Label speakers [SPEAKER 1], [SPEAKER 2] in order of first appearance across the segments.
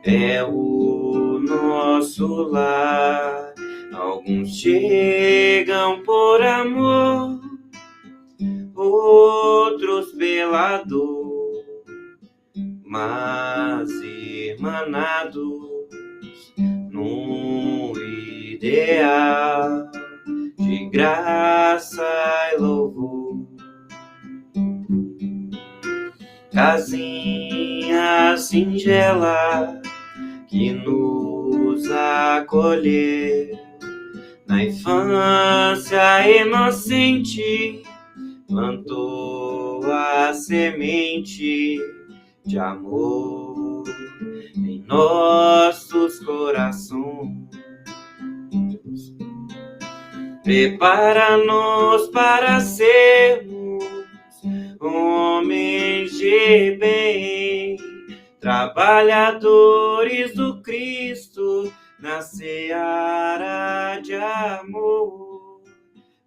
[SPEAKER 1] é o nosso lar. Alguns chegam por amor, outros pela dor, mas irmanados num ideal de graça e louvor. Casinha singela que nos acolheu na infância inocente, plantou a semente de amor em nossos corações. Prepara-nos para sermos homens de bem, trabalhadores do Cristo na seara de amor.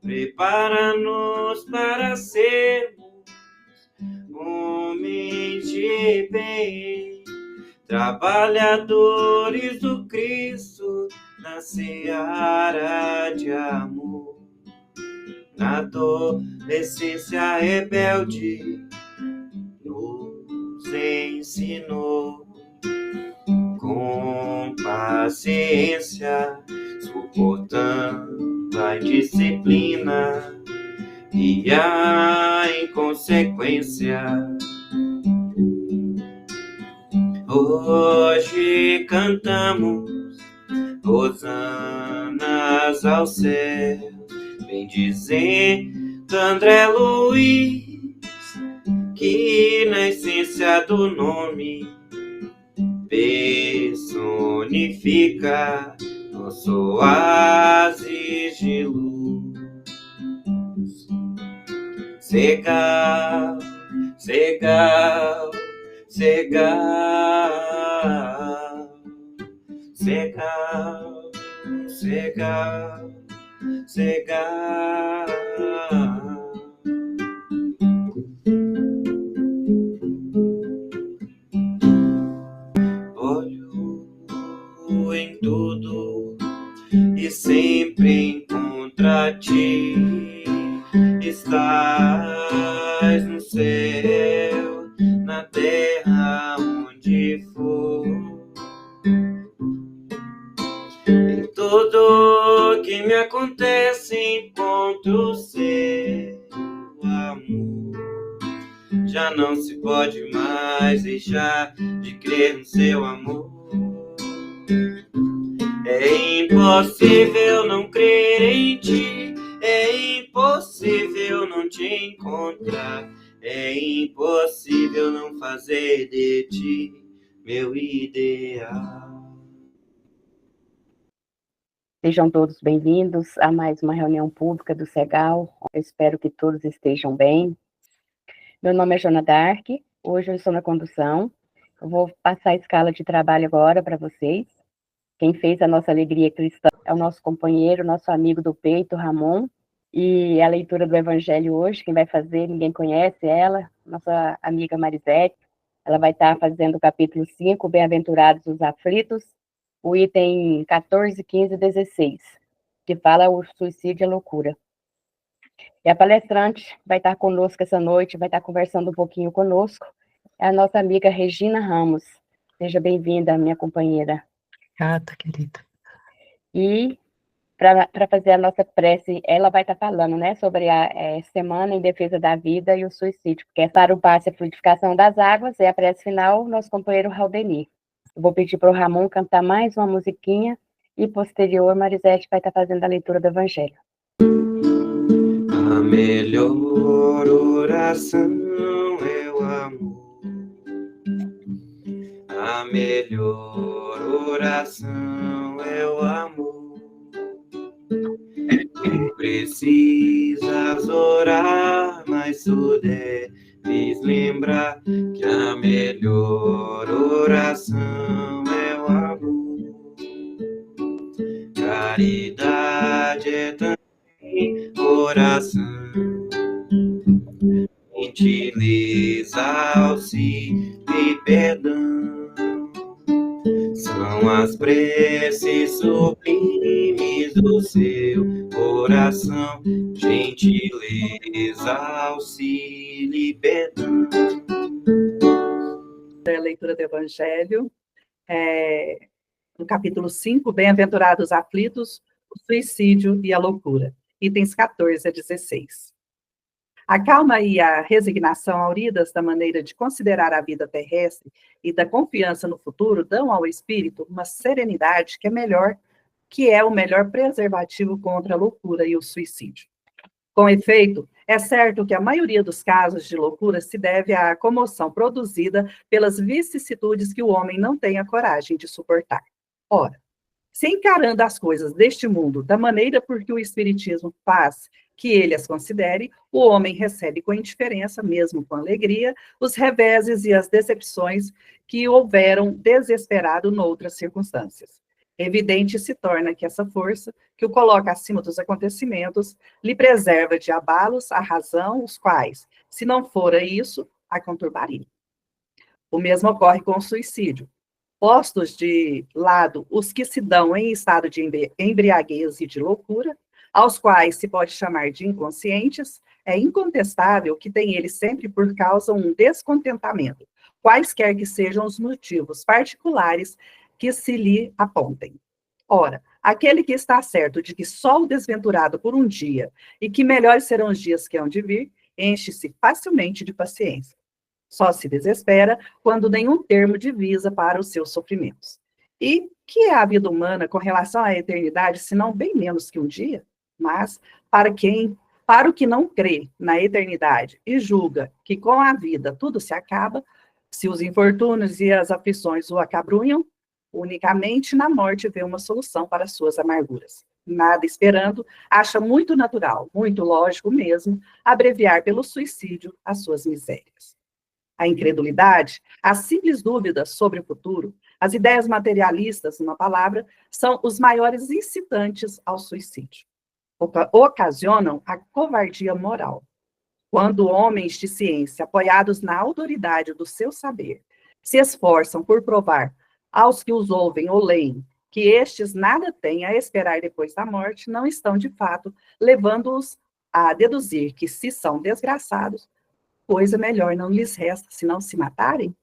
[SPEAKER 1] Prepara-nos para sermos homens de bem, trabalhadores do Cristo na seara de amor. Na adolescência rebelde nos ensinou com paciência, suportando a indisciplina e a inconsequência. Hoje cantamos hosanas ao céu, bendizendo André Luiz, que na essência do nome personifica nosso oásis de luz. Segal, Segal, Segal, Segal, Segal, Segal. Olho em tudo e sempre encontra ti. Estás no céu, na terra, onde for. Em tudo que me acontece encontro seu amor. Já não se pode mais deixar de crer no seu amor. É impossível não crer em ti, é impossível não te encontrar, é impossível não fazer de ti meu ideal.
[SPEAKER 2] Sejam todos bem-vindos a mais uma reunião pública do Segal. Eu espero que todos estejam bem. Meu nome é Joana Dark, hoje eu estou na condução. Eu vou passar a escala de trabalho agora para vocês. Quem fez a nossa alegria cristã é o nosso companheiro, nosso amigo do peito, Ramon. E a leitura do Evangelho hoje, quem vai fazer, ninguém conhece ela, nossa amiga Marisete. Ela vai estar fazendo o capítulo 5, Bem-aventurados os aflitos, o item 14, 15 e 16, que fala o suicídio e a loucura. E a palestrante vai estar conosco essa noite, vai estar conversando um pouquinho conosco, é a nossa amiga Regina Ramos. Seja bem-vinda, minha companheira.
[SPEAKER 3] Obrigada, querida.
[SPEAKER 2] E para fazer a nossa prece, ela vai estar falando, né, sobre a Semana em Defesa da Vida e o Suicídio, porque é para o passe a fluidificação das águas, e a prece final, nosso companheiro Raudeni. Eu vou pedir para o Ramon cantar mais uma musiquinha, e posterior, Marisete vai estar fazendo a leitura do Evangelho.
[SPEAKER 1] A melhor oração é o amor. A melhor oração é o amor. Não precisas orar, mas tu deves lembrar que a melhor oração é o amor. Caridade é também oração. Gentileza, auxílio e perdão são as preces sublimes do seu coração, gentileza, auxílio e perdão.
[SPEAKER 3] A leitura do Evangelho, no capítulo 5, Bem-aventurados aflitos, o suicídio e a loucura, itens 14 a 16. A calma e a resignação auridas da maneira de considerar a vida terrestre e da confiança no futuro dão ao espírito uma serenidade que é o melhor preservativo contra a loucura e o suicídio. Com efeito, é certo que a maioria dos casos de loucura se deve à comoção produzida pelas vicissitudes que o homem não tem a coragem de suportar. Ora, se encarando as coisas deste mundo da maneira por que o Espiritismo faz que ele as considere, o homem recebe com indiferença, mesmo com alegria, os reveses e as decepções que houveram desesperado noutras circunstâncias. Evidente se torna que essa força, que o coloca acima dos acontecimentos, lhe preserva de abalos a razão, os quais, se não fora isso, a conturbariam. O mesmo ocorre com o suicídio. Postos de lado os que se dão em estado de embriaguez e de loucura, aos quais se pode chamar de inconscientes, é incontestável que tem eles sempre por causa um descontentamento, quaisquer que sejam os motivos particulares que se lhe apontem. Ora, aquele que está certo de que só o desventurado por um dia, e que melhores serão os dias que hão de vir, enche-se facilmente de paciência. Só se desespera quando nenhum termo divisa para os seus sofrimentos. E que é a vida humana com relação à eternidade, senão bem menos que um dia? Mas, para o que não crê na eternidade e julga que com a vida tudo se acaba, se os infortúnios e as aflições o acabrunham, unicamente na morte vê uma solução para suas amarguras. Nada esperando, acha muito natural, muito lógico mesmo, abreviar pelo suicídio as suas misérias. A incredulidade, as simples dúvidas sobre o futuro, as ideias materialistas, numa palavra, são os maiores incitantes ao suicídio. Ocasionam a covardia moral. Quando homens de ciência, apoiados na autoridade do seu saber, se esforçam por provar aos que os ouvem ou leem que estes nada têm a esperar depois da morte, não estão, de fato, levando-os a deduzir que, se são desgraçados, coisa melhor não lhes resta senão se matarem?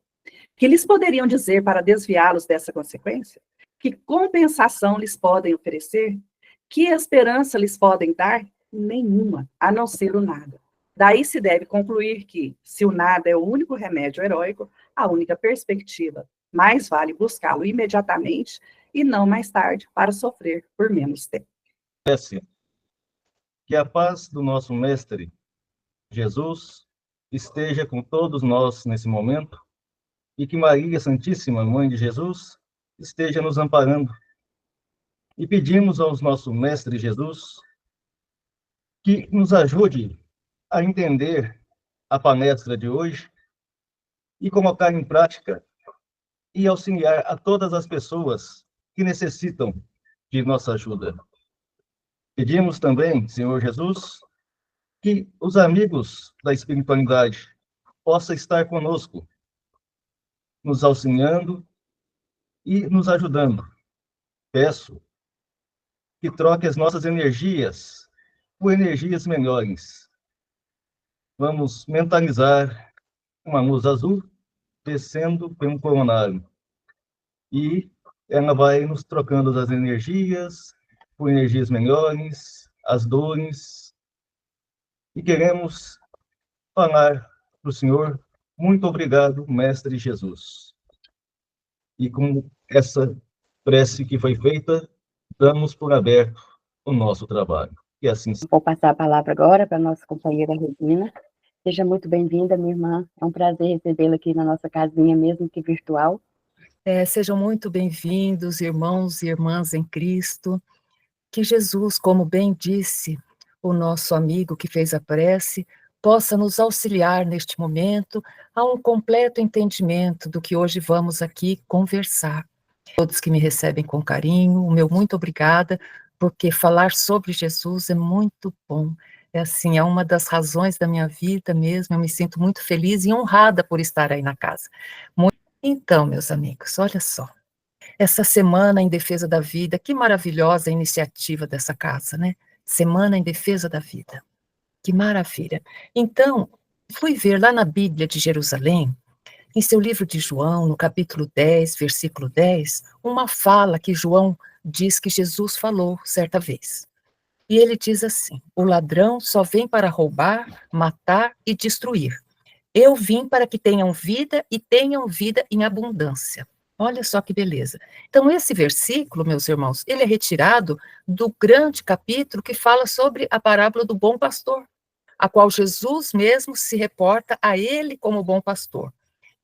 [SPEAKER 3] Que lhes poderiam dizer para desviá-los dessa consequência? Que compensação lhes podem oferecer? Que esperança lhes podem dar? Nenhuma, a não ser o nada. Daí se deve concluir que, se o nada é o único remédio heróico, a única perspectiva, mais vale buscá-lo imediatamente e não mais tarde para sofrer por menos tempo.
[SPEAKER 4] Que a paz do nosso Mestre Jesus esteja com todos nós nesse momento e que Maria Santíssima, Mãe de Jesus, esteja nos amparando. E pedimos ao nosso Mestre Jesus que nos ajude a entender a palestra de hoje e colocar em prática e auxiliar a todas as pessoas que necessitam de nossa ajuda. Pedimos também, Senhor Jesus, que os amigos da espiritualidade possam estar conosco, nos auxiliando e nos ajudando. Peço que troque as nossas energias por energias melhores. Vamos mentalizar uma luz azul descendo pelo coronário. E ela vai nos trocando as energias por energias melhores, as dores. E queremos falar para o Senhor, muito obrigado, Mestre Jesus. E com essa prece que foi feita, damos por aberto o nosso trabalho. E assim.
[SPEAKER 2] Vou passar a palavra agora para a nossa companheira Regina. Seja muito bem-vinda, minha irmã. É um prazer recebê-la aqui na nossa casinha, mesmo que virtual.
[SPEAKER 5] Sejam muito bem-vindos, irmãos e irmãs em Cristo. Que Jesus, como bem disse o nosso amigo que fez a prece, possa nos auxiliar neste momento a um completo entendimento do que hoje vamos aqui conversar. Todos que me recebem com carinho, o meu muito obrigada, porque falar sobre Jesus é muito bom. É assim, é uma das razões da minha vida mesmo, eu me sinto muito feliz e honrada por estar aí na casa. Então, meus amigos, olha só, essa Semana em Defesa da Vida. Que maravilhosa a iniciativa dessa casa, né? Semana em Defesa da Vida. Que maravilha. Então, fui ver lá na Bíblia de Jerusalém, em seu livro de João, no capítulo 10, versículo 10, uma fala que João diz que Jesus falou certa vez. E ele diz assim: o ladrão só vem para roubar, matar e destruir. Eu vim para que tenham vida e tenham vida em abundância. Olha só que beleza. Então, esse versículo, meus irmãos, ele é retirado do grande capítulo que fala sobre a parábola do bom pastor, a qual Jesus mesmo se reporta a ele como bom pastor.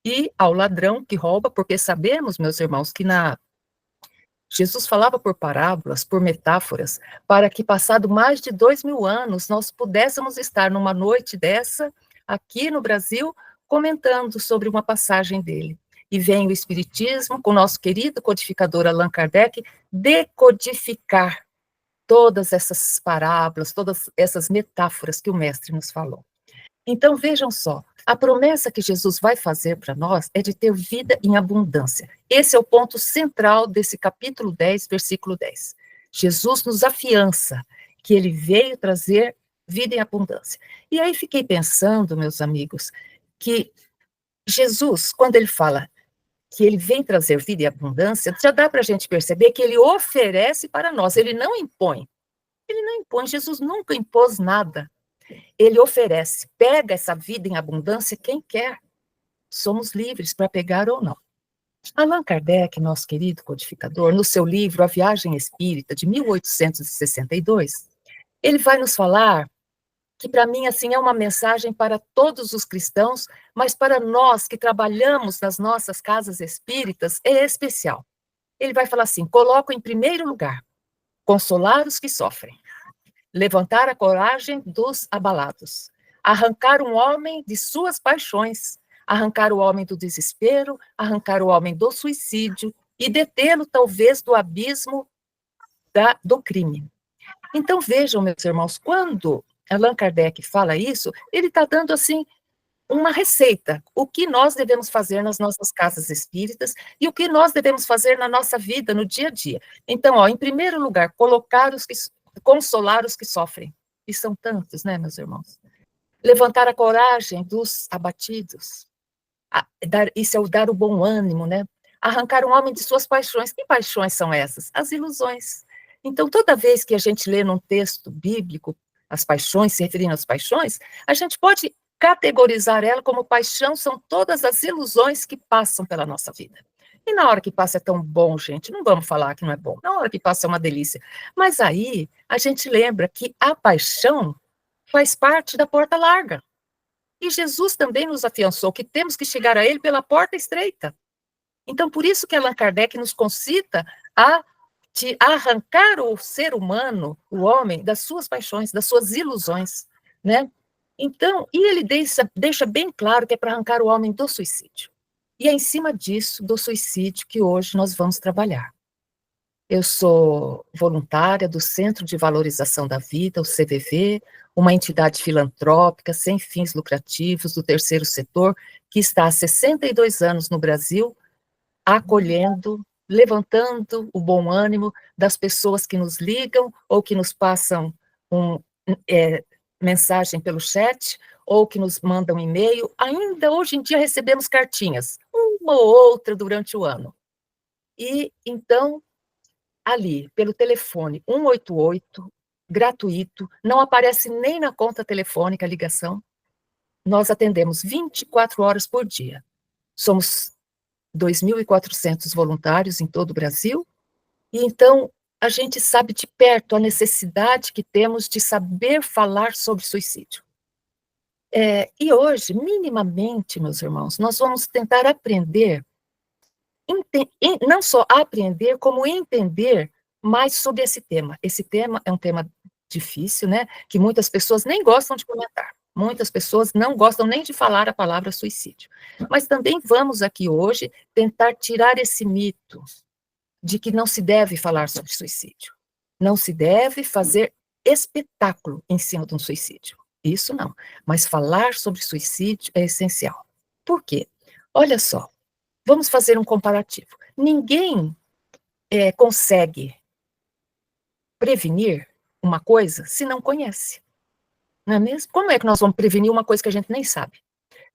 [SPEAKER 5] E ao ladrão que rouba, porque sabemos, meus irmãos, que Jesus falava por parábolas, por metáforas, para que, passado mais de 2000 anos, nós pudéssemos estar numa noite dessa, aqui no Brasil, comentando sobre uma passagem dele. E vem o Espiritismo, com o nosso querido codificador Allan Kardec, decodificar todas essas parábolas, todas essas metáforas que o mestre nos falou. Então, vejam só, a promessa que Jesus vai fazer para nós é de ter vida em abundância. Esse é o ponto central desse capítulo 10, versículo 10. Jesus nos afiança que ele veio trazer vida em abundância. E aí fiquei pensando, meus amigos, que Jesus, quando ele fala que ele vem trazer vida em abundância, já dá para a gente perceber que ele oferece para nós, ele não impõe. Ele não impõe, Jesus nunca impôs nada. Ele oferece, pega essa vida em abundância quem quer. Somos livres para pegar ou não. Allan Kardec, nosso querido codificador, no seu livro A Viagem Espírita, de 1862, ele vai nos falar que, para mim, assim, é uma mensagem para todos os cristãos, mas para nós que trabalhamos nas nossas casas espíritas, é especial. Ele vai falar assim: coloco em primeiro lugar, consolar os que sofrem, levantar a coragem dos abalados, arrancar um homem de suas paixões, arrancar o homem do desespero, arrancar o homem do suicídio e detê-lo, talvez, do abismo do crime. Então, vejam, meus irmãos, quando Allan Kardec fala isso, ele está dando, assim, uma receita, o que nós devemos fazer nas nossas casas espíritas e o que nós devemos fazer na nossa vida, no dia a dia. Então, ó, em primeiro lugar, consolar os que sofrem, e são tantos, né, meus irmãos? Levantar a coragem dos abatidos, isso é o dar o bom ânimo, né? Arrancar um homem de suas paixões. Que paixões são essas? As ilusões. Então, toda vez que a gente lê num texto bíblico as paixões, se referindo às paixões, a gente pode categorizar ela como paixão, são todas as ilusões que passam pela nossa vida. E na hora que passa é tão bom, gente, não vamos falar que não é bom, na hora que passa é uma delícia. Mas aí a gente lembra que a paixão faz parte da porta larga. E Jesus também nos afiançou que temos que chegar a ele pela porta estreita. Então, por isso que Allan Kardec nos concita a arrancar o ser humano, o homem, das suas paixões, das suas ilusões, né? Então, e ele deixa bem claro que é para arrancar o homem do suicídio. E é em cima disso, do suicídio, que hoje nós vamos trabalhar. Eu sou voluntária do Centro de Valorização da Vida, o CVV, uma entidade filantrópica sem fins lucrativos do terceiro setor, que está há 62 anos no Brasil, acolhendo, levantando o bom ânimo das pessoas que nos ligam ou que nos passam mensagem pelo chat ou que nos mandam e-mail. Ainda hoje em dia recebemos cartinhas, uma ou outra durante o ano. E então, ali, pelo telefone 188, gratuito, não aparece nem na conta telefônica a ligação, nós atendemos 24 horas por dia. Somos 2.400 voluntários em todo o Brasil, e então a gente sabe de perto a necessidade que temos de saber falar sobre suicídio. E hoje, minimamente, meus irmãos, nós vamos tentar aprender, não só aprender, como entender mais sobre esse tema. Esse tema é um tema difícil, né, que muitas pessoas nem gostam de comentar. Muitas pessoas não gostam nem de falar a palavra suicídio. Mas também vamos aqui hoje tentar tirar esse mito de que não se deve falar sobre suicídio. Não se deve fazer espetáculo em cima de um suicídio. Isso não. Mas falar sobre suicídio é essencial. Por quê? Olha só, vamos fazer um comparativo. Ninguém consegue prevenir uma coisa se não conhece? Não é mesmo? Como é que nós vamos prevenir uma coisa que a gente nem sabe?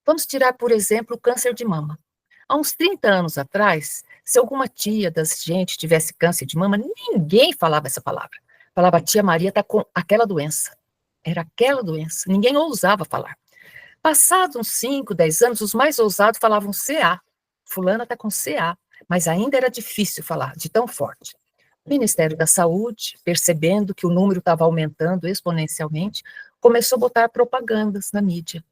[SPEAKER 5] Vamos tirar, por exemplo, o câncer de mama. Há uns 30 anos atrás, se alguma tia da gente tivesse câncer de mama, ninguém falava essa palavra. Falava, tia Maria está com aquela doença. Era aquela doença. Ninguém ousava falar. Passados uns 5, 10 anos, os mais ousados falavam CA. Fulana está com CA. Mas ainda era difícil falar, de tão forte. O Ministério da Saúde, percebendo que o número estava aumentando exponencialmente, começou a botar propagandas na mídia.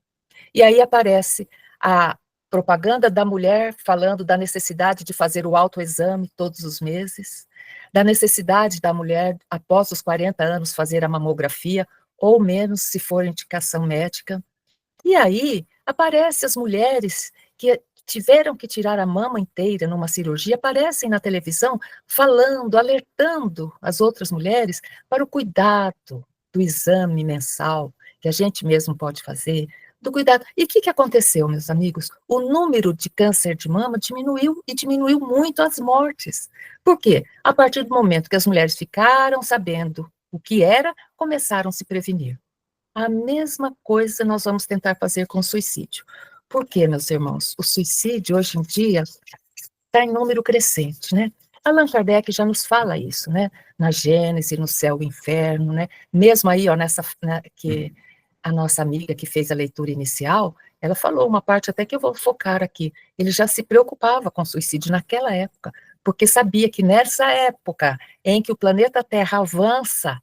[SPEAKER 5] E aí aparece a propaganda da mulher falando da necessidade de fazer o autoexame todos os meses, da necessidade da mulher, após os 40 anos, fazer a mamografia, ou menos, se for indicação médica. E aí aparecem as mulheres que tiveram que tirar a mama inteira numa cirurgia, aparecem na televisão falando, alertando as outras mulheres para o cuidado do exame mensal, que a gente mesmo pode fazer, do cuidado. E o que aconteceu, meus amigos? O número de câncer de mama diminuiu, e diminuiu muito as mortes. Por quê? A partir do momento que as mulheres ficaram sabendo o que era, começaram a se prevenir. A mesma coisa nós vamos tentar fazer com o suicídio. Por quê, meus irmãos? O suicídio, hoje em dia, está em número crescente, né? Allan Kardec já nos fala isso, né? Na Gênese, no Céu e Inferno, né? Mesmo aí, ó, que a nossa amiga que fez a leitura inicial, ela falou uma parte até que eu vou focar aqui. Ele já se preocupava com o suicídio naquela época, porque sabia que nessa época em que o planeta Terra avança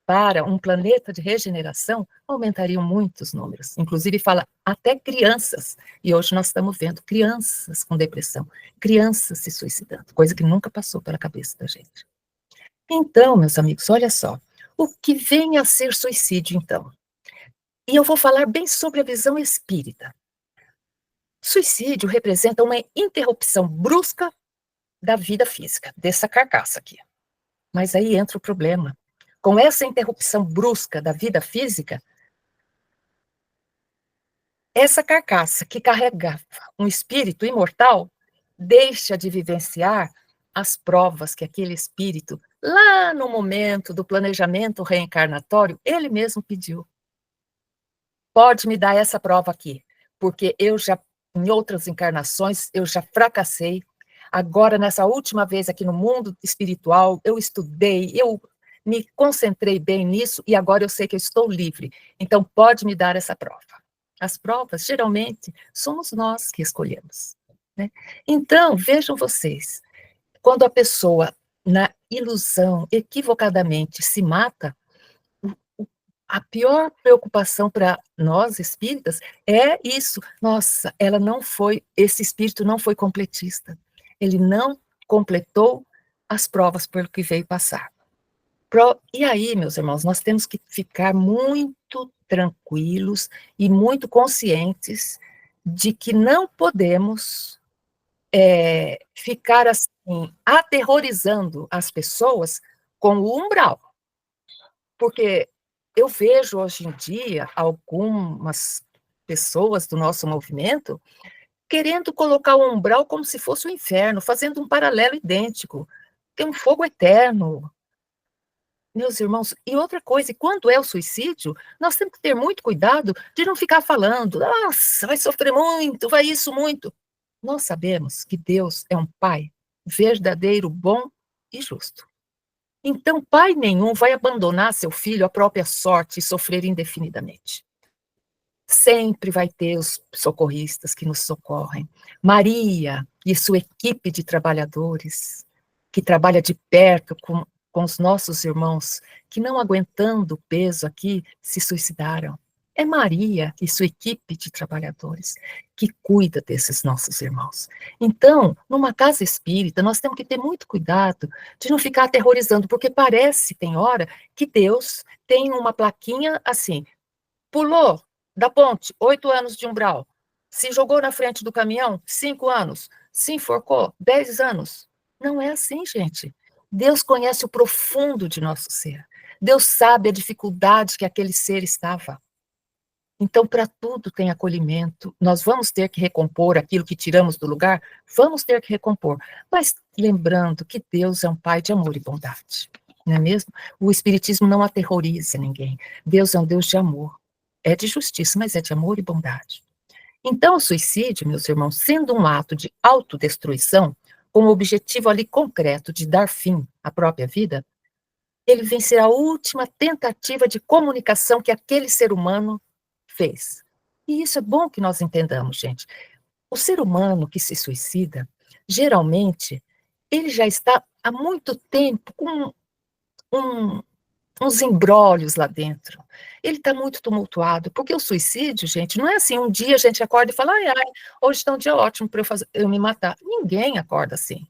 [SPEAKER 5] para um planeta de regeneração, aumentariam muitos números. Inclusive fala até crianças. E hoje nós estamos vendo crianças com depressão, crianças se suicidando, coisa que nunca passou pela cabeça da gente. Então, meus amigos, olha só, o que vem a ser suicídio, então? E eu vou falar bem sobre a visão espírita. Suicídio representa uma interrupção brusca da vida física, dessa carcaça aqui. Mas aí entra o problema. Com essa interrupção brusca da vida física, essa carcaça que carrega um espírito imortal deixa de vivenciar as provas que aquele espírito, lá no momento do planejamento reencarnatório, ele mesmo pediu. Pode me dar essa prova aqui, porque eu já, em outras encarnações, eu já fracassei. Agora, nessa última vez aqui no mundo espiritual, eu estudei, eu me concentrei bem nisso e agora eu sei que eu estou livre. Então, pode me dar essa prova. As provas, geralmente, somos nós que escolhemos, né? Então, vejam vocês, quando a pessoa, na ilusão, equivocadamente, se mata, a pior preocupação para nós, espíritas, é isso. Nossa, esse espírito não foi completista. Ele não completou as provas pelo que veio passar. E aí, meus irmãos, nós temos que ficar muito tranquilos e muito conscientes de que não podemos ficar assim, aterrorizando as pessoas com o umbral. Porque eu vejo hoje em dia algumas pessoas do nosso movimento querendo colocar o umbral como se fosse o inferno, fazendo um paralelo idêntico. Tem um fogo eterno. Meus irmãos, e outra coisa, quando é o suicídio, nós temos que ter muito cuidado de não ficar falando, nossa, vai sofrer muito, vai isso muito. Nós sabemos que Deus é um Pai verdadeiro, bom e justo. Então, pai nenhum vai abandonar seu filho à própria sorte e sofrer indefinidamente. Sempre vai ter os socorristas que nos socorrem. Maria e sua equipe de trabalhadores, que trabalha de perto com os nossos irmãos, que não aguentando o peso aqui, se suicidaram. É Maria e sua equipe de trabalhadores que cuida desses nossos irmãos. Então, numa casa espírita, nós temos que ter muito cuidado de não ficar aterrorizando, porque parece, tem hora, que Deus tem uma plaquinha assim, pulou da ponte, 8 anos de umbral, se jogou na frente do caminhão, 5 anos, se enforcou, 10 anos. Não é assim, gente. Deus conhece o profundo de nosso ser. Deus sabe a dificuldade que aquele ser estava. Então, para tudo tem acolhimento. Nós vamos ter que recompor aquilo que tiramos do lugar, vamos ter que recompor. Mas lembrando que Deus é um Pai de amor e bondade, não é mesmo? O Espiritismo não aterroriza ninguém. Deus é um Deus de amor. É de justiça, mas é de amor e bondade. Então, o suicídio, meus irmãos, sendo um ato de autodestruição, com o objetivo ali concreto de dar fim à própria vida, ele vem ser a última tentativa de comunicação que aquele ser humano fez. E isso é bom que nós entendamos, gente. O ser humano que se suicida, geralmente, ele já está há muito tempo com uns embrólios lá dentro. Ele está muito tumultuado, porque o suicídio, gente, não é assim, um dia a gente acorda e fala, ai, ai, hoje está um dia ótimo para eu me matar. Ninguém acorda assim.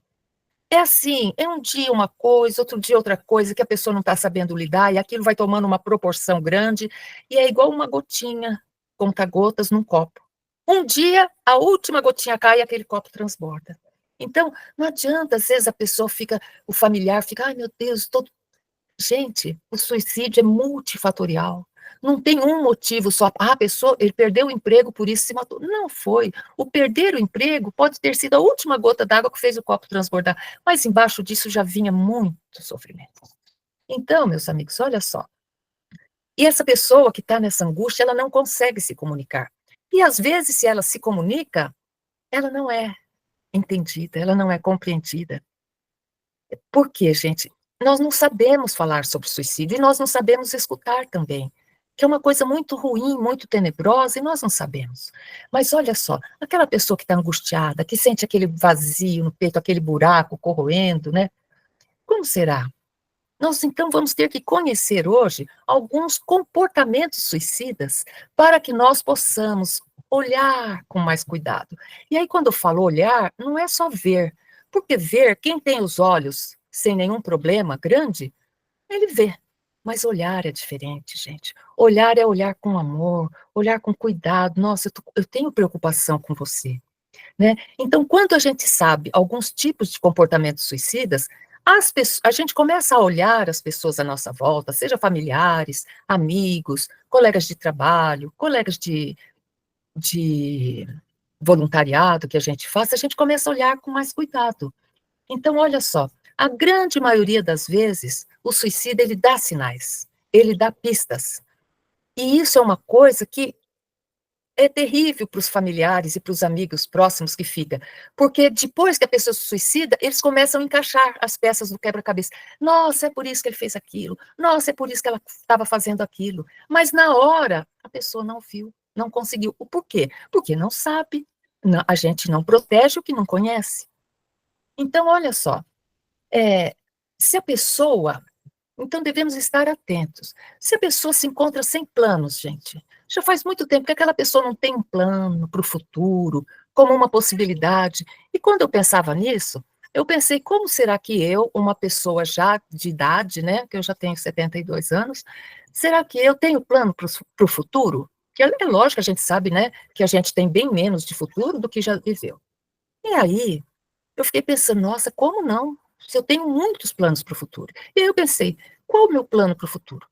[SPEAKER 5] É assim, é um dia uma coisa, outro dia outra coisa, que a pessoa não está sabendo lidar, e aquilo vai tomando uma proporção grande, e é igual uma gotinha, conta-gotas num copo. Um dia, a última gotinha cai e aquele copo transborda. Então, não adianta, às vezes a pessoa fica, o familiar fica, ai meu Deus, todo... Gente, o suicídio é multifatorial. Não tem um motivo só. Ah, a pessoa, ele perdeu o emprego, por isso se matou. Não foi. O perder o emprego pode ter sido a última gota d'água que fez o copo transbordar. Mas embaixo disso já vinha muito sofrimento. Então, meus amigos, olha só. E essa pessoa que está nessa angústia, ela não consegue se comunicar. E às vezes, se ela se comunica, ela não é entendida, ela não é compreendida. Por quê, gente? Nós não sabemos falar sobre suicídio e nós não sabemos escutar também, que é uma coisa muito ruim, muito tenebrosa, e nós não sabemos. Mas olha só, aquela pessoa que está angustiada, que sente aquele vazio no peito, aquele buraco corroendo, né? Como será? Nós, então, vamos ter que conhecer hoje alguns comportamentos suicidas para que nós possamos olhar com mais cuidado. E aí, quando eu falo olhar, não é só ver, porque ver, quem tem os olhos sem nenhum problema grande, ele vê. Mas olhar é diferente, gente. Olhar é olhar com amor, olhar com cuidado. Nossa, eu tenho preocupação com você. Né? Então, quando a gente sabe alguns tipos de comportamentos suicidas, a gente começa a olhar as pessoas à nossa volta, seja familiares, amigos, colegas de trabalho, colegas de voluntariado que a gente faz, a gente começa a olhar com mais cuidado. Então, olha só, a grande maioria das vezes, o suicida, ele dá sinais, ele dá pistas. E isso é uma coisa que é terrível para os familiares e para os amigos próximos que fica, porque depois que a pessoa se suicida, eles começam a encaixar as peças do quebra-cabeça. Nossa, é por isso que ele fez aquilo. Nossa, é por isso que ela estava fazendo aquilo. Mas na hora, a pessoa não viu, não conseguiu. O porquê? Porque não sabe. A gente não protege o que não conhece. Então, olha só, se a pessoa... Então, devemos estar atentos. Se a pessoa se encontra sem planos, gente, já faz muito tempo que aquela pessoa não tem um plano para o futuro, como uma possibilidade. E quando eu pensava nisso, eu pensei, como será que eu, uma pessoa já de idade, né, que eu já tenho 72 anos, será que eu tenho plano para o futuro? Que é lógico, a gente sabe, né, que a gente tem bem menos de futuro do que já viveu. E aí, eu fiquei pensando, nossa, como não? Se eu tenho muitos planos para o futuro. E aí eu pensei, qual o meu plano para o futuro?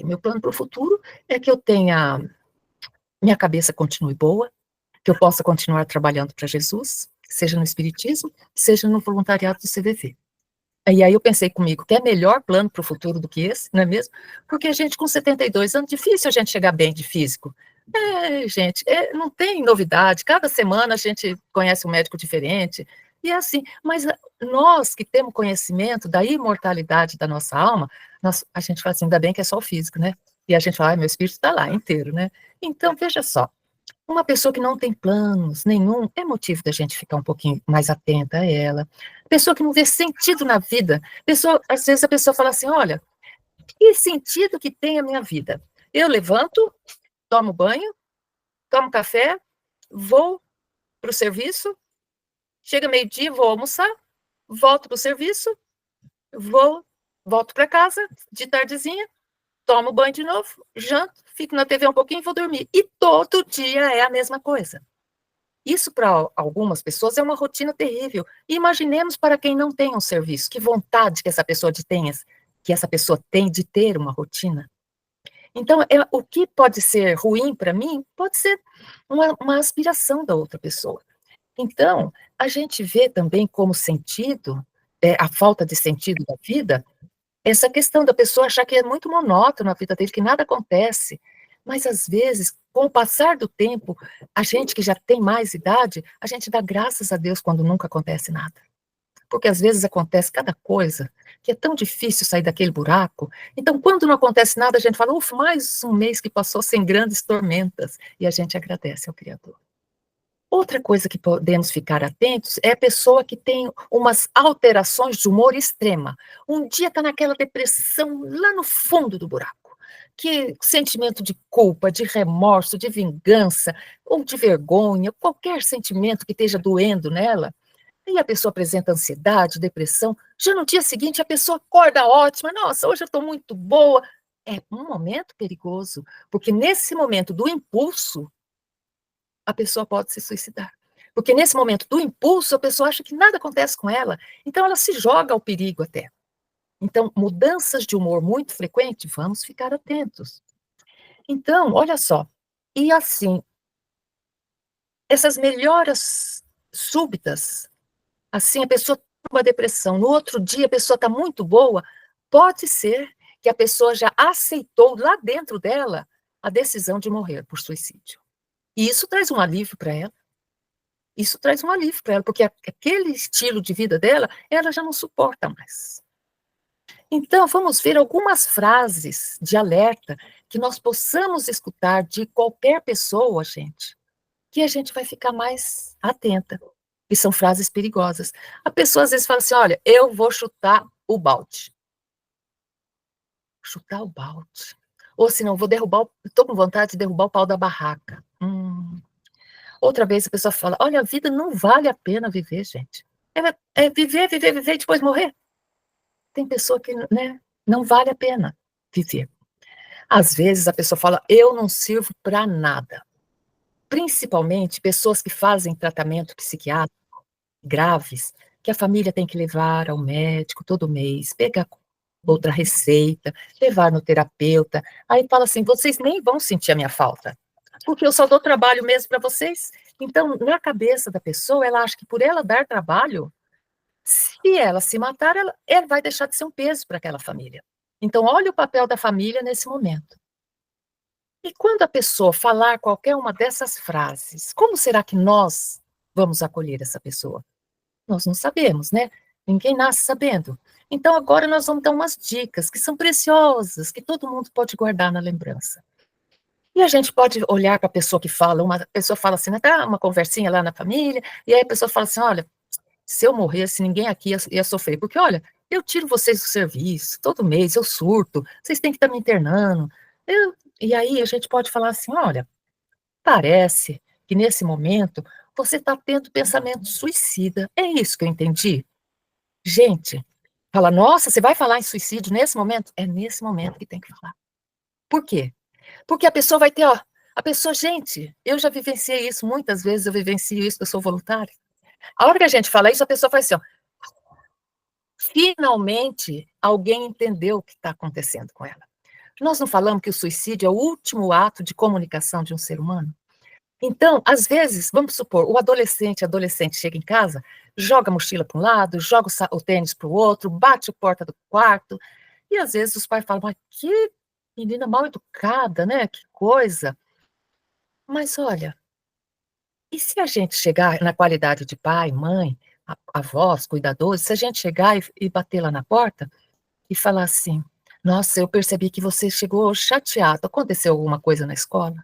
[SPEAKER 5] Meu plano para o futuro é que eu tenha, minha cabeça continue boa, que eu possa continuar trabalhando para Jesus, seja no Espiritismo, seja no voluntariado do CVV. E aí eu pensei comigo, que é melhor plano para o futuro do que esse, não é mesmo? Porque a gente com 72 anos, difícil a gente chegar bem de físico. Gente, não tem novidade, cada semana a gente conhece um médico diferente, e é assim, mas nós que temos conhecimento da imortalidade da nossa alma, a gente fala assim, ainda bem que é só o físico, né? E a gente fala, meu espírito está lá inteiro, né? Então, veja só, uma pessoa que não tem planos nenhum, é motivo da gente ficar um pouquinho mais atenta a ela. Pessoa que não vê sentido na vida. Às vezes a pessoa fala assim, olha, que sentido que tem a minha vida? Eu levanto, tomo banho, tomo café, vou para o serviço, chega meio-dia, vou almoçar, volto para o serviço, volto para casa, de tardezinha, tomo banho de novo, janto, fico na TV um pouquinho e vou dormir. E todo dia é a mesma coisa. Isso, para algumas pessoas, é uma rotina terrível. E imaginemos para quem não tem um serviço, que vontade que essa pessoa tem de ter uma rotina. Então, o que pode ser ruim para mim, pode ser uma aspiração da outra pessoa. Então, a gente vê também como sentido, a falta de sentido da vida, essa questão da pessoa achar que é muito monótono a vida dele, que nada acontece. Mas, às vezes, com o passar do tempo, a gente que já tem mais idade, a gente dá graças a Deus quando nunca acontece nada. Porque, às vezes, acontece cada coisa que é tão difícil sair daquele buraco. Então, quando não acontece nada, a gente fala, ufa, mais um mês que passou sem grandes tormentas. E a gente agradece ao Criador. Outra coisa que podemos ficar atentos é a pessoa que tem umas alterações de humor extrema. Um dia está naquela depressão lá no fundo do buraco, que sentimento de culpa, de remorso, de vingança, ou de vergonha, qualquer sentimento que esteja doendo nela, e a pessoa apresenta ansiedade, depressão, já no dia seguinte a pessoa acorda ótima, nossa, hoje eu estou muito boa. É um momento perigoso, porque nesse momento do impulso, a pessoa pode se suicidar. Porque nesse momento do impulso, a pessoa acha que nada acontece com ela, então ela se joga ao perigo até. Então, mudanças de humor muito frequentes, vamos ficar atentos. Então, olha só, e assim, essas melhoras súbitas, assim, a pessoa tem uma depressão, no outro dia a pessoa está muito boa, pode ser que a pessoa já aceitou lá dentro dela a decisão de morrer por suicídio. E isso traz um alívio para ela. Isso traz um alívio para ela, porque aquele estilo de vida dela, ela já não suporta mais. Então, vamos ver algumas frases de alerta que nós possamos escutar de qualquer pessoa, gente, que a gente vai ficar mais atenta. E são frases perigosas. A pessoa às vezes fala assim, olha, eu vou chutar o balde. Chutar o balde. Ou se não, vou derrubar, estou com vontade de derrubar o pau da barraca. Outra vez a pessoa fala, olha, a vida não vale a pena viver, gente. É viver, viver, viver e depois morrer. Tem pessoa que, né, não vale a pena viver. Às vezes a pessoa fala, eu não sirvo para nada. Principalmente pessoas que fazem tratamento psiquiátrico graves, que a família tem que levar ao médico todo mês, pegar outra receita, levar no terapeuta. Aí fala assim, vocês nem vão sentir a minha falta, porque eu só dou trabalho mesmo para vocês. Então, na cabeça da pessoa, ela acha que por ela dar trabalho, se ela se matar, ela vai deixar de ser um peso para aquela família. Então, olha o papel da família nesse momento. E quando a pessoa falar qualquer uma dessas frases, como será que nós vamos acolher essa pessoa? Nós não sabemos, né? Ninguém nasce sabendo. Então, agora nós vamos dar umas dicas que são preciosas, que todo mundo pode guardar na lembrança. E a gente pode olhar para a pessoa que fala, uma pessoa fala assim, né, tá uma conversinha lá na família, e aí a pessoa fala assim, olha, se eu morresse, ninguém aqui ia sofrer, porque, olha, eu tiro vocês do serviço, todo mês eu surto, vocês têm que estar me internando. E aí a gente pode falar assim, olha, parece que nesse momento você está tendo pensamento suicida. É isso que eu entendi? Gente, fala, nossa, você vai falar em suicídio nesse momento? É nesse momento que tem que falar. Por quê? Porque a pessoa vai ter, ó, a pessoa, gente, eu já vivenciei isso, muitas vezes eu vivencio isso, eu sou voluntária. A hora que a gente fala isso, a pessoa faz assim, ó, finalmente alguém entendeu o que está acontecendo com ela. Nós não falamos que o suicídio é o último ato de comunicação de um ser humano? Então, às vezes, vamos supor, a adolescente chega em casa, joga a mochila para um lado, joga o tênis para o outro, bate a porta do quarto, e às vezes os pais falam, mas que menina mal educada, né? Que coisa. Mas olha, e se a gente chegar na qualidade de pai, mãe, avós, cuidadores, se a gente chegar e bater lá na porta e falar assim, nossa, eu percebi que você chegou chateado, aconteceu alguma coisa na escola?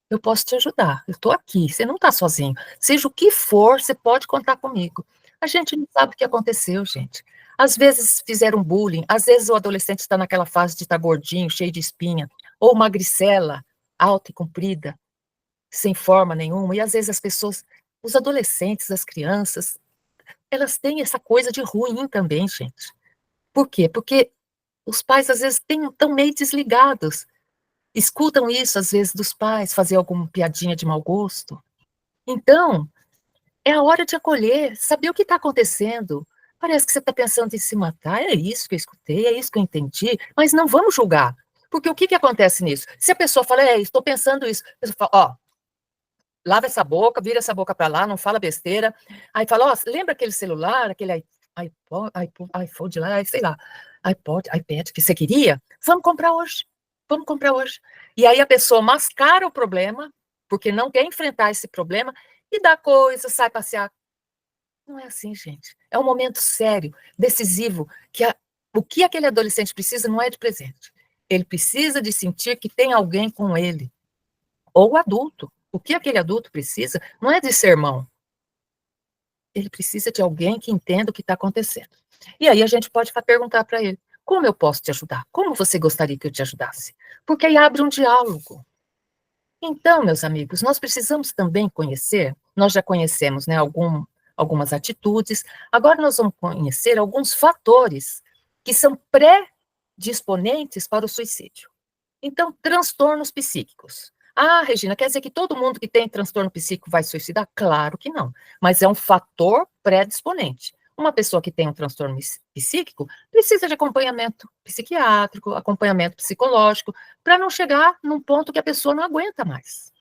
[SPEAKER 5] Eu posso te ajudar, eu estou aqui, você não está sozinho. Seja o que for, você pode contar comigo. A gente não sabe o que aconteceu, gente. Às vezes fizeram bullying, às vezes o adolescente está naquela fase de estar gordinho, cheio de espinha, ou magricela, alta e comprida, sem forma nenhuma, e às vezes as pessoas, os adolescentes, as crianças, elas têm essa coisa de ruim também, gente. Por quê? Porque os pais às vezes estão meio desligados, escutam isso, às vezes, dos pais, fazer alguma piadinha de mau gosto. Então, é a hora de acolher, saber o que está acontecendo. Parece que você está pensando em se matar, é isso que eu escutei, é isso que eu entendi, mas não vamos julgar, Porque o que acontece nisso? Se a pessoa fala, estou pensando isso, a pessoa fala, lava essa boca, vira essa boca para lá, não fala besteira. Aí fala, lembra aquele celular, aquele iPod lá, sei lá, iPad que você queria? Vamos comprar hoje. Vamos comprar hoje. E aí a pessoa mascara o problema, porque não quer enfrentar esse problema, e dá coisa, sai passear. Não é assim, gente. É um momento sério, decisivo, que o que aquele adolescente precisa não é de presente. Ele precisa de sentir que tem alguém com ele. Ou o adulto. O que aquele adulto precisa não é de sermão. Ele precisa de alguém que entenda o que está acontecendo. E aí a gente pode perguntar para ele, como eu posso te ajudar? Como você gostaria que eu te ajudasse? Porque aí abre um diálogo. Então, meus amigos, nós precisamos também conhecer, nós já conhecemos, né, algumas atitudes, agora nós vamos conhecer alguns fatores que são predisponentes para o suicídio. Então, transtornos psíquicos. Regina, quer dizer que todo mundo que tem transtorno psíquico vai se suicidar? Claro que não, mas é um fator predisponente. Uma pessoa que tem um transtorno psíquico precisa de acompanhamento psiquiátrico, acompanhamento psicológico, para não chegar num ponto que a pessoa não aguenta mais.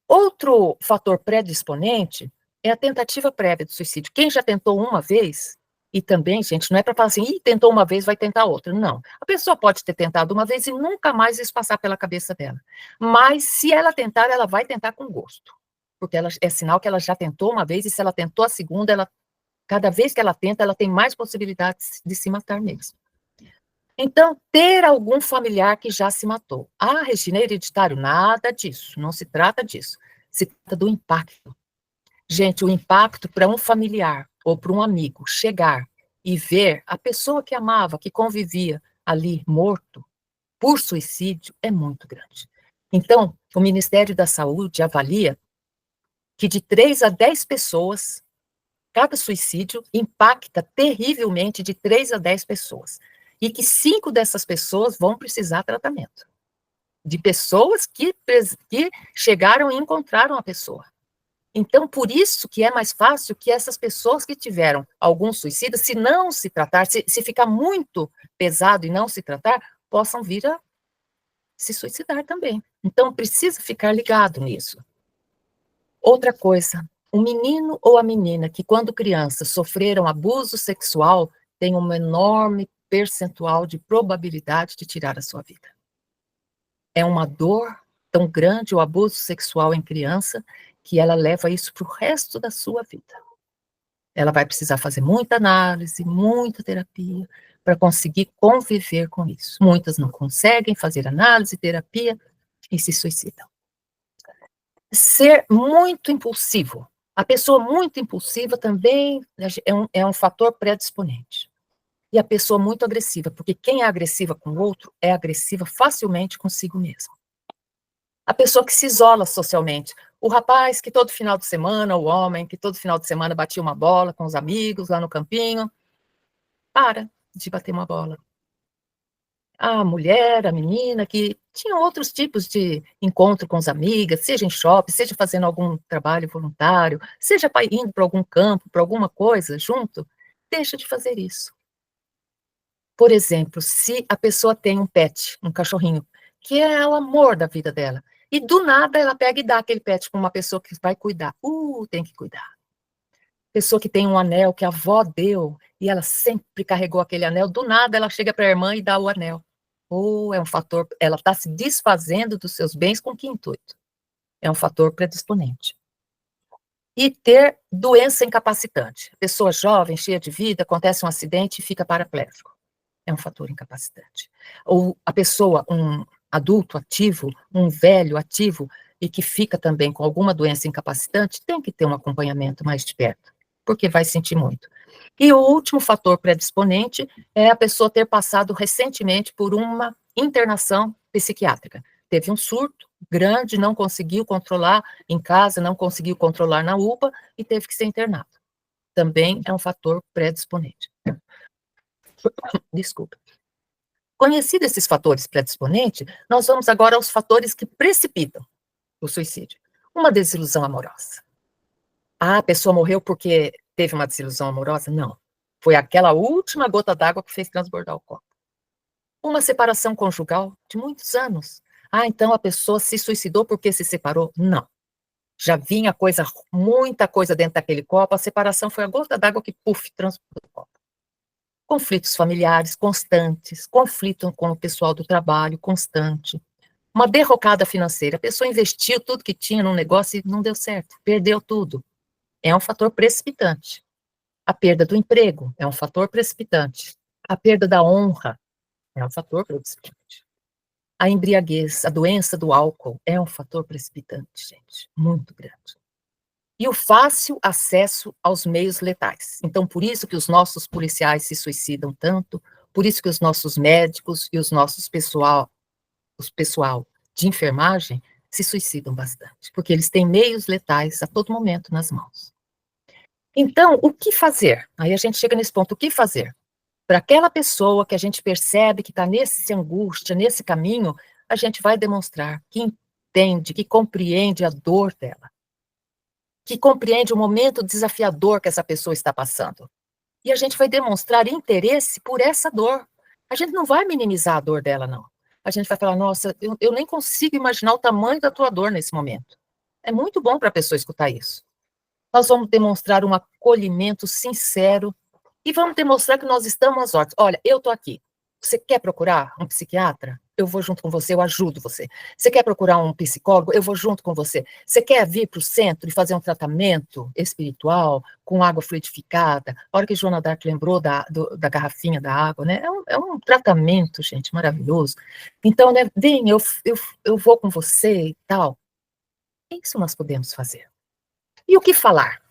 [SPEAKER 5] Outro fator predisponente é a tentativa prévia do suicídio. Quem já tentou uma vez, e também, gente, não é para falar assim, tentou uma vez, vai tentar outra. Não. A pessoa pode ter tentado uma vez e nunca mais isso passar pela cabeça dela. Mas, se ela tentar, ela vai tentar com gosto. Porque é sinal que ela já tentou uma vez, e se ela tentou a segunda, cada vez que ela tenta, ela tem mais possibilidades de se matar mesmo. Então, ter algum familiar que já se matou. Regina, é hereditário? Nada disso, não se trata disso. Se trata do impacto. Gente, o impacto para um familiar ou para um amigo chegar e ver a pessoa que amava, que convivia ali morto por suicídio é muito grande. Então, o Ministério da Saúde avalia que de 3 a 10 pessoas, cada suicídio impacta terrivelmente de 3 a 10 pessoas. E que 5 dessas pessoas vão precisar tratamento. De pessoas que chegaram e encontraram a pessoa. Então, por isso que é mais fácil que essas pessoas que tiveram algum suicídio, se não se tratar, se ficar muito pesado e não se tratar, possam vir a se suicidar também. Então, precisa ficar ligado nisso. Outra coisa, o menino ou a menina que, quando criança, sofreram abuso sexual, tem um enorme percentual de probabilidade de tirar a sua vida. É uma dor tão grande o abuso sexual em criança que ela leva isso para o resto da sua vida. Ela vai precisar fazer muita análise, muita terapia, para conseguir conviver com isso. Muitas não conseguem fazer análise, terapia e se suicidam. Ser muito impulsivo. A pessoa muito impulsiva também é um fator predisponente. E a pessoa muito agressiva, porque quem é agressiva com o outro é agressiva facilmente consigo mesmo. A pessoa que se isola socialmente. O rapaz que todo final de semana, o homem que todo final de semana batia uma bola com os amigos lá no campinho, para de bater uma bola. A mulher, a menina que tinha outros tipos de encontro com as amigas, seja em shopping, seja fazendo algum trabalho voluntário, seja indo para algum campo, para alguma coisa junto, deixa de fazer isso. Por exemplo, se a pessoa tem um pet, um cachorrinho, que é o amor da vida dela, e do nada ela pega e dá aquele pet para uma pessoa que vai cuidar. Tem que cuidar. Pessoa que tem um anel que a avó deu, e ela sempre carregou aquele anel, do nada ela chega para a irmã e dá o anel. É um fator, ela está se desfazendo dos seus bens com que intuito? É um fator predisponente. E ter doença incapacitante. Pessoa jovem, cheia de vida, acontece um acidente e fica paraplégico. É um fator incapacitante. Ou a pessoa, um adulto ativo, um velho ativo, e que fica também com alguma doença incapacitante, tem que ter um acompanhamento mais de perto, porque vai sentir muito. E o último fator predisponente é a pessoa ter passado recentemente por uma internação psiquiátrica. Teve um surto grande, não conseguiu controlar em casa, não conseguiu controlar na UPA e teve que ser internado. Também é um fator predisponente. Desculpa. Conhecidos esses fatores predisponentes, nós vamos agora aos fatores que precipitam o suicídio. Uma desilusão amorosa. A pessoa morreu porque teve uma desilusão amorosa? Não. Foi aquela última gota d'água que fez transbordar o copo. Uma separação conjugal de muitos anos. Ah, então a pessoa se suicidou porque se separou? Não. Já vinha muita coisa dentro daquele copo, a separação foi a gota d'água que, transportou o copo. Conflitos familiares constantes, conflito com o pessoal do trabalho constante, uma derrocada financeira, a pessoa investiu tudo que tinha num negócio e não deu certo, perdeu tudo. É um fator precipitante. A perda do emprego é um fator precipitante. A perda da honra é um fator precipitante. A embriaguez, a doença do álcool é um fator precipitante, gente, muito grande. E o fácil acesso aos meios letais. Então, por isso que os nossos policiais se suicidam tanto, por isso que os nossos médicos e os nossos pessoal de enfermagem se suicidam bastante, porque eles têm meios letais a todo momento nas mãos. Então, o que fazer? Aí a gente chega nesse ponto, o que fazer? Para aquela pessoa que a gente percebe que está nessa angústia, nesse caminho, a gente vai demonstrar que entende, que compreende a dor dela, que compreende o momento desafiador que essa pessoa está passando. E a gente vai demonstrar interesse por essa dor. A gente não vai minimizar a dor dela, não. A gente vai falar, nossa, eu nem consigo imaginar o tamanho da tua dor nesse momento. É muito bom para a pessoa escutar isso. Nós vamos demonstrar um acolhimento sincero e vamos demonstrar que nós estamos às ordens. Olha, eu estou aqui. Você quer procurar um psiquiatra? Eu vou junto com você, eu ajudo você. Você quer procurar um psicólogo? Eu vou junto com você. Você quer vir para o centro e fazer um tratamento espiritual com água fluidificada? A hora que Joana d'Arc lembrou da garrafinha da água, né? É um tratamento, gente, maravilhoso. Então, né, vem, eu vou com você e tal. Isso nós podemos fazer. E o que falar?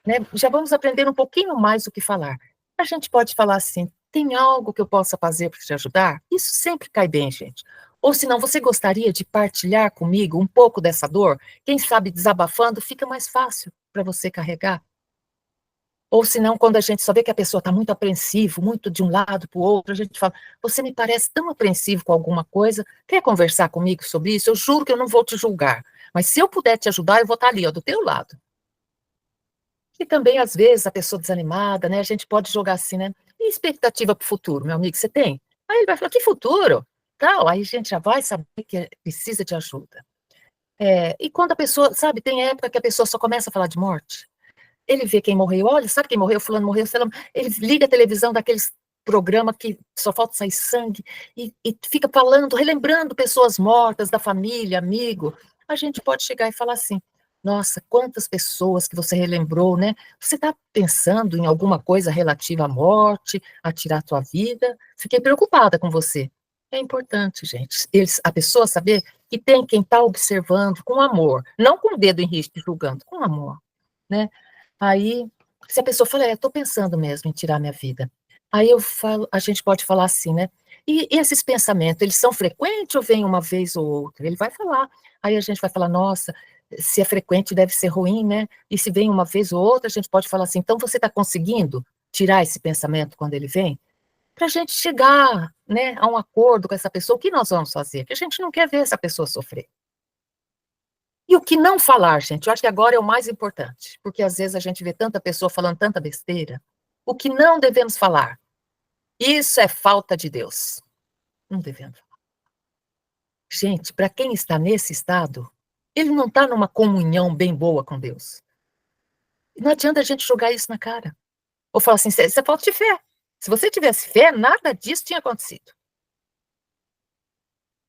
[SPEAKER 5] Né? Já vamos aprender um pouquinho mais o que falar. A gente pode falar assim, tem algo que eu possa fazer para te ajudar? Isso sempre cai bem, gente. Ou se não, você gostaria de partilhar comigo um pouco dessa dor? Quem sabe desabafando fica mais fácil para você carregar. Ou se não, quando a gente só vê que a pessoa está muito apreensivo, muito de um lado para o outro, a gente fala, você me parece tão apreensivo com alguma coisa, quer conversar comigo sobre isso? Eu juro que eu não vou te julgar, mas se eu puder te ajudar, eu vou estar ali, ó, do teu lado. E também, às vezes, a pessoa desanimada, né, a gente pode jogar assim, né, e expectativa para o futuro, meu amigo, você tem? Aí ele vai falar, que futuro? Tal, aí a gente já vai saber que precisa de ajuda. E quando a pessoa, sabe, tem época que a pessoa só começa a falar de morte, ele vê quem morreu, olha, sabe quem morreu? Fulano morreu, sei lá, ele liga a televisão daqueles programa que só falta sair sangue, e fica falando, relembrando pessoas mortas, da família, amigo. A gente pode chegar e falar assim, nossa, quantas pessoas que você relembrou, né? Você está pensando em alguma coisa relativa à morte, a tirar a tua vida? Fiquei preocupada com você. É importante, gente, a pessoa saber que tem quem está observando com amor, não com o dedo em risco julgando, com amor, né? Aí, se a pessoa fala, estou pensando mesmo em tirar minha vida. Aí a gente pode falar assim, né? E esses pensamentos, eles são frequentes ou vêm uma vez ou outra? Ele vai falar. Aí a gente vai falar, nossa, se é frequente deve ser ruim, né? E se vem uma vez ou outra, a gente pode falar assim, então você está conseguindo tirar esse pensamento quando ele vem? Para a gente chegar, né, a um acordo com essa pessoa, o que nós vamos fazer? Porque a gente não quer ver essa pessoa sofrer. E o que não falar, gente? Eu acho que agora é o mais importante, porque às vezes a gente vê tanta pessoa falando tanta besteira. O que não devemos falar? Isso é falta de Deus. Não devemos falar. Gente, para quem está nesse estado, ele não está numa comunhão bem boa com Deus. Não adianta a gente jogar isso na cara. Ou falar assim, isso é falta de fé. Se você tivesse fé, nada disso tinha acontecido.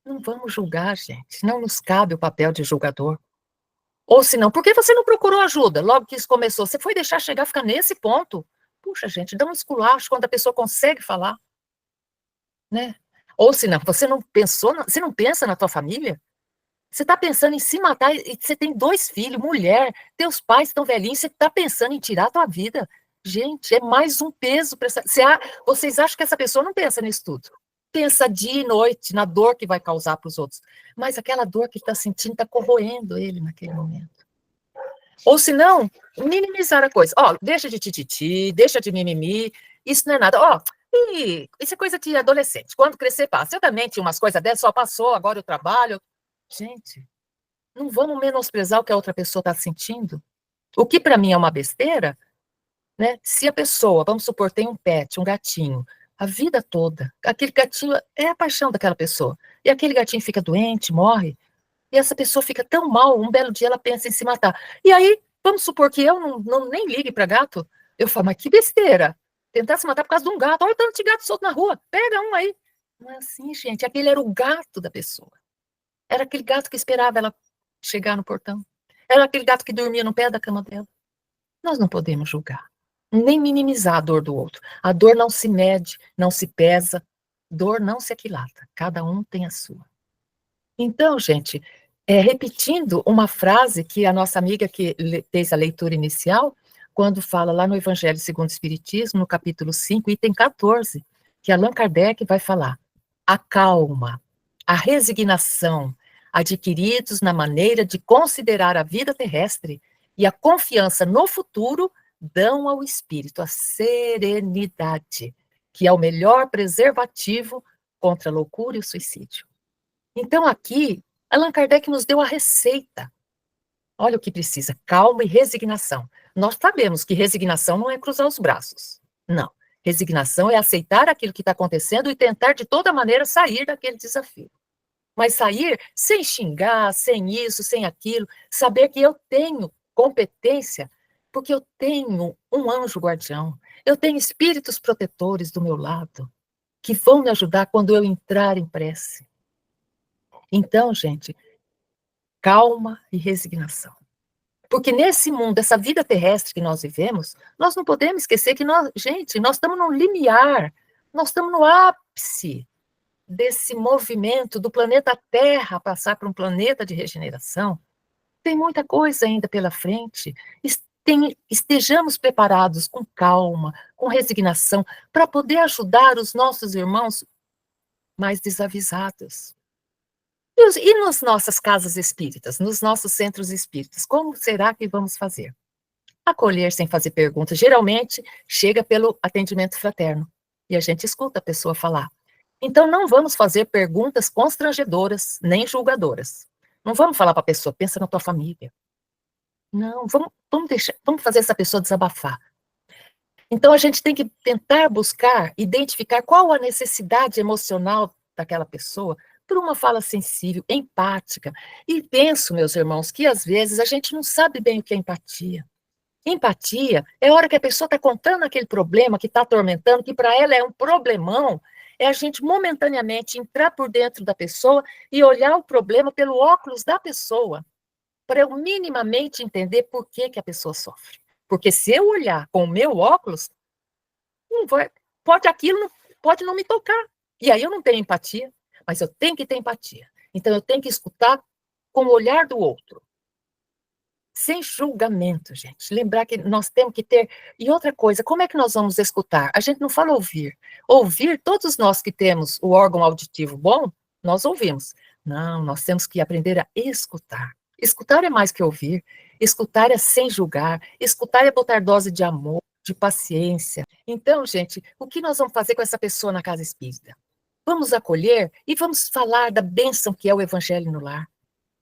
[SPEAKER 5] Não vamos julgar, gente. Não nos cabe o papel de julgador. Ou se não, por que você não procurou ajuda logo que isso começou? Você foi deixar chegar, ficar nesse ponto? Puxa, gente, dá um esculacho quando a pessoa consegue falar, né? Ou se não, você não pensou, você não pensa na tua família? Você está pensando em se matar, e você tem 2 filhos, mulher, teus pais estão velhinhos, você está pensando em tirar a tua vida. Gente, é mais um peso para essa... Vocês acham que essa pessoa não pensa nisso tudo? Pensa dia e noite na dor que vai causar para os outros. Mas aquela dor que ele está sentindo está corroendo ele naquele momento. Ou se não, minimizar a coisa. Ó, deixa de tititi, deixa de mimimi, isso não é nada. Ó, isso é coisa de adolescente. Quando crescer, passa. Eu também tinha umas coisas dessas, só passou, agora eu trabalho. Gente, não vamos menosprezar o que a outra pessoa está sentindo. O que para mim é uma besteira, né? Se a pessoa, vamos supor, tem um pet, um gatinho, a vida toda. Aquele gatinho é a paixão daquela pessoa. E aquele gatinho fica doente, morre, e essa pessoa fica tão mal, um belo dia ela pensa em se matar. E aí, vamos supor que eu nem ligue para gato, eu falo, mas que besteira, tentar se matar por causa de um gato, olha o tanto de gato solto na rua, pega um aí. Não é assim, gente, aquele era o gato da pessoa. Era aquele gato que esperava ela chegar no portão. Era aquele gato que dormia no pé da cama dela. Nós não podemos julgar, nem minimizar a dor do outro. A dor não se mede, não se pesa, dor não se aquilata, cada um tem a sua. Então, gente, repetindo uma frase que a nossa amiga que fez a leitura inicial, quando fala lá no Evangelho segundo o Espiritismo, no capítulo 5, item 14, que Allan Kardec vai falar: a calma, a resignação, adquiridos na maneira de considerar a vida terrestre e a confiança no futuro, dão ao espírito a serenidade, que é o melhor preservativo contra a loucura e o suicídio. Então, aqui, Allan Kardec nos deu a receita. Olha o que precisa: calma e resignação. Nós sabemos que resignação não é cruzar os braços. Não. Resignação é aceitar aquilo que está acontecendo e tentar, de toda maneira, sair daquele desafio. Mas sair sem xingar, sem isso, sem aquilo. Saber que eu tenho competência, porque eu tenho um anjo guardião. Eu tenho espíritos protetores do meu lado, que vão me ajudar quando eu entrar em prece. Então, gente, calma e resignação. Porque nesse mundo, essa vida terrestre que nós vivemos, nós não podemos esquecer que nós estamos no limiar, nós estamos no ápice desse movimento do planeta Terra passar para um planeta de regeneração. Tem muita coisa ainda pela frente. Estejamos preparados com calma, com resignação, para poder ajudar os nossos irmãos mais desavisados. E nas nossas casas espíritas, nos nossos centros espíritas, como será que vamos fazer? Acolher sem fazer perguntas. Geralmente, chega pelo atendimento fraterno. E a gente escuta a pessoa falar. Então, não vamos fazer perguntas constrangedoras, nem julgadoras. Não vamos falar para a pessoa, pensa na tua família. Não, vamos fazer essa pessoa desabafar. Então, a gente tem que tentar buscar, identificar qual a necessidade emocional daquela pessoa, por uma fala sensível, empática. E penso, meus irmãos, que às vezes a gente não sabe bem o que é empatia. Empatia é a hora que a pessoa está contando aquele problema que está atormentando, que para ela é um problemão, é a gente momentaneamente entrar por dentro da pessoa e olhar o problema pelo óculos da pessoa, para eu minimamente entender por que a pessoa sofre. Porque se eu olhar com o meu óculos, pode não me tocar. E aí eu não tenho empatia, mas eu tenho que ter empatia. Então eu tenho que escutar com o olhar do outro. Sem julgamento, gente. Lembrar que nós temos que ter... E outra coisa, como é que nós vamos escutar? A gente não fala ouvir. Ouvir, todos nós que temos o órgão auditivo bom, nós ouvimos. Não, nós temos que aprender a escutar. Escutar é mais que ouvir. Escutar é sem julgar. Escutar é botar dose de amor, de paciência. Então, gente, o que nós vamos fazer com essa pessoa na casa espírita? Vamos acolher e vamos falar da bênção que é o Evangelho no lar.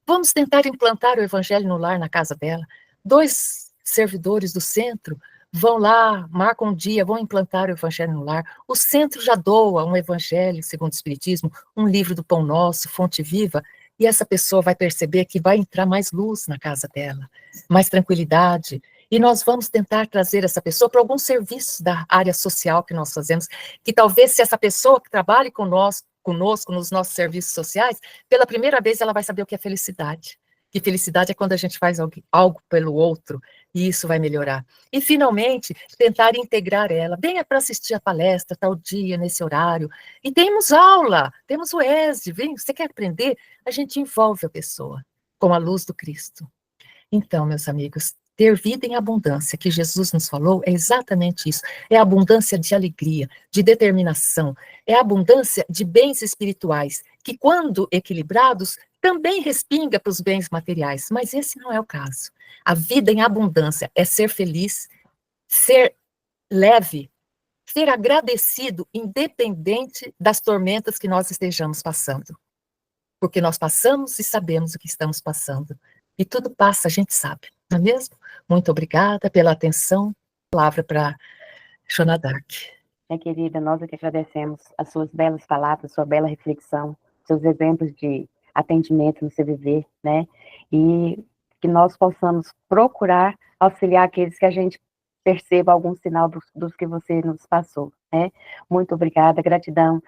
[SPEAKER 5] Vamos tentar implantar o Evangelho no lar na casa dela. 2 servidores do centro vão lá, marcam um dia, vão implantar o Evangelho no lar. O centro já doa um Evangelho, segundo o Espiritismo, um livro do Pão Nosso, Fonte Viva, e essa pessoa vai perceber que vai entrar mais luz na casa dela, mais tranquilidade. E nós vamos tentar trazer essa pessoa para algum serviço da área social que nós fazemos, que talvez se essa pessoa que trabalhe conosco nos nossos serviços sociais, pela primeira vez ela vai saber o que é felicidade. Que felicidade é quando a gente faz algo pelo outro, e isso vai melhorar. E, finalmente, tentar integrar ela. Venha para assistir a palestra, tal dia, nesse horário. E temos aula, temos o ESD, vem, você quer aprender? A gente envolve a pessoa com a luz do Cristo. Então, meus amigos, ter vida em abundância, que Jesus nos falou, é exatamente isso. É a abundância de alegria, de determinação, é a abundância de bens espirituais, que quando equilibrados, também respinga para os bens materiais, mas esse não é o caso. A vida em abundância é ser feliz, ser leve, ser agradecido, independente das tormentas que nós estejamos passando. Porque nós passamos e sabemos o que estamos passando. E tudo passa, a gente sabe, não é mesmo? Muito obrigada pela atenção. Palavra para Joana d'Arc.
[SPEAKER 2] Minha querida, nós aqui agradecemos as suas belas palavras, sua bela reflexão, seus exemplos de atendimento no seu viver, né? E que nós possamos procurar auxiliar aqueles que a gente perceba algum sinal dos que você nos passou, né? Muito obrigada, gratidão.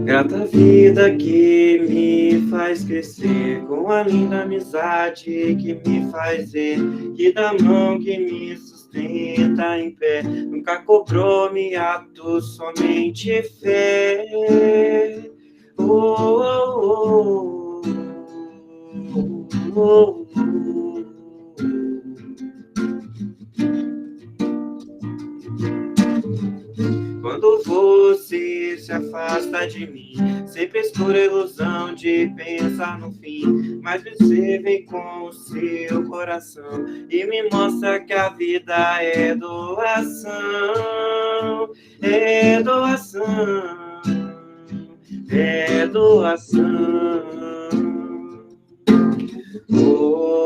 [SPEAKER 1] Grata vida que me faz crescer, com a linda amizade que me faz ver, que da mão que me sustenta em pé, nunca cobrou miato, somente fé. Oh, oh, oh, oh, oh. Quando você se afasta de mim, sempre escura a ilusão de pensar no fim, mas você vem com o seu coração e me mostra que a vida é doação, é doação, é doação. Oh,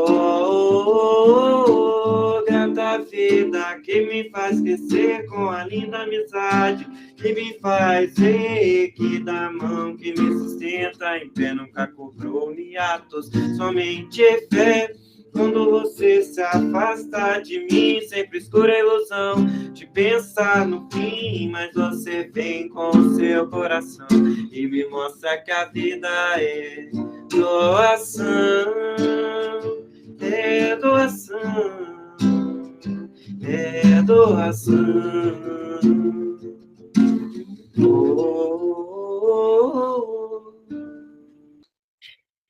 [SPEAKER 1] grata vida que me faz crescer, com a linda amizade que me faz ver, que da mão que me sustenta em pé, nunca cobrou miatos, somente fé. Quando você se afasta de mim, sempre escura a ilusão de pensar no fim, mas você vem com o seu coração e me mostra que a vida é doação, é doação, é doação.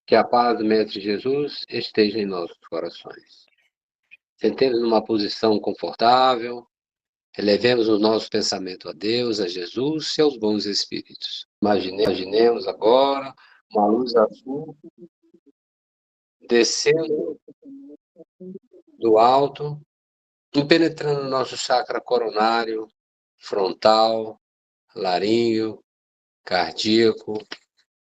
[SPEAKER 6] Que a paz do Mestre Jesus esteja em nossos corações. Sentemos numa posição confortável, elevemos o nosso pensamento a Deus, a Jesus e aos bons espíritos. Imaginemos agora uma luz azul descendo do alto e penetrando no nosso chakra coronário, frontal, laríngeo, cardíaco,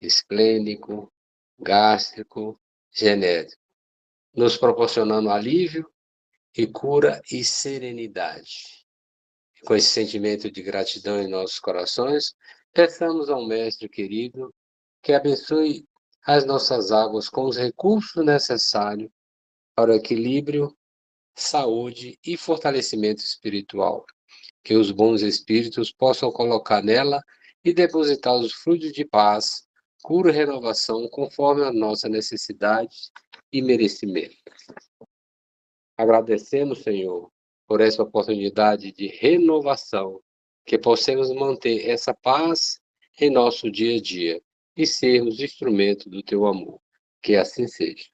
[SPEAKER 6] esplênico, gástrico, genético, nos proporcionando alívio e cura e serenidade. Com esse sentimento de gratidão em nossos corações, peçamos ao Mestre querido que abençoe as nossas águas com os recursos necessários para o equilíbrio, saúde e fortalecimento espiritual, que os bons espíritos possam colocar nela e depositar os frutos de paz, cura e renovação conforme a nossa necessidade e merecimento. Agradecemos, Senhor, por essa oportunidade de renovação, que possamos manter essa paz em nosso dia a dia e sermos instrumento do teu amor. Que assim seja.